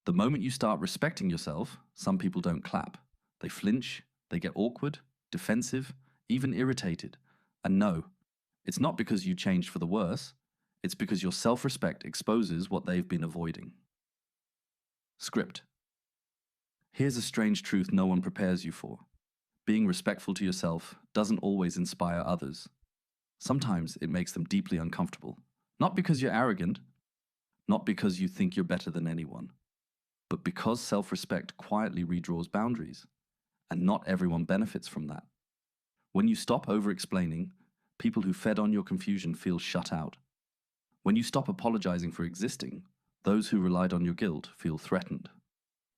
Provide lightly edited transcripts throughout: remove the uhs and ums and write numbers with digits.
The moment you start respecting yourself, some people don't clap. They flinch, they get awkward, defensive, even irritated. And no, it's not because you changed for the worse, it's because your self-respect exposes what they've been avoiding. Script. Here's a strange truth no one prepares you for. Being respectful to yourself doesn't always inspire others. Sometimes it makes them deeply uncomfortable. Not because you're arrogant, not because you think you're better than anyone, but because self-respect quietly redraws boundaries, and not everyone benefits from that. When you stop over-explaining, people who fed on your confusion feel shut out. When you stop apologizing for existing, those who relied on your guilt feel threatened.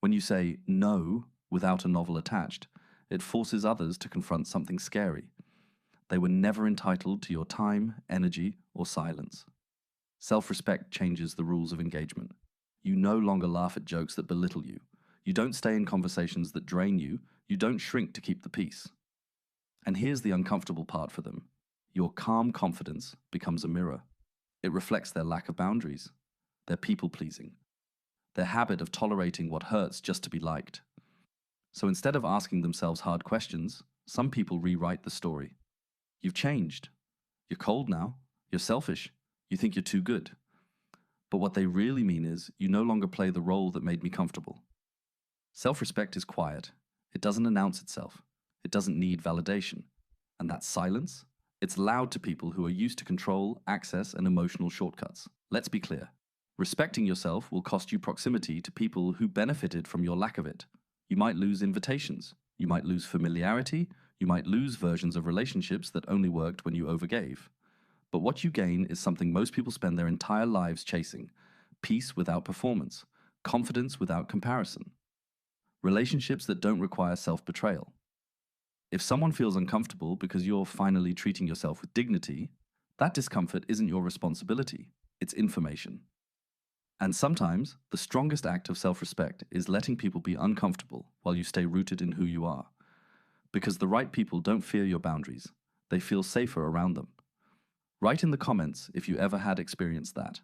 When you say no without a novel attached, it forces others to confront something scary. They were never entitled to your time, energy, or silence. Self-respect changes the rules of engagement. You no longer laugh at jokes that belittle you. You don't stay in conversations that drain you. You don't shrink to keep the peace. And here's the uncomfortable part for them. Your calm confidence becomes a mirror. It reflects their lack of boundaries, their people-pleasing, their habit of tolerating what hurts just to be liked. So instead of asking themselves hard questions, some people rewrite the story. You've changed. You're cold now. You're selfish. You think you're too good. But what they really mean is, you no longer play the role that made me comfortable. Self-respect is quiet. It doesn't announce itself. It doesn't need validation. And that silence? It's loud to people who are used to control, access, and emotional shortcuts. Let's be clear. Respecting yourself will cost you proximity to people who benefited from your lack of it. You might lose invitations. You might lose familiarity. You might lose versions of relationships that only worked when you overgave. But what you gain is something most people spend their entire lives chasing: peace without performance, confidence without comparison, relationships that don't require self-betrayal. If someone feels uncomfortable because you're finally treating yourself with dignity, that discomfort isn't your responsibility, it's information. And sometimes, the strongest act of self-respect is letting people be uncomfortable while you stay rooted in who you are. Because the right people don't fear your boundaries, they feel safer around them. Write in the comments if you ever had experienced that.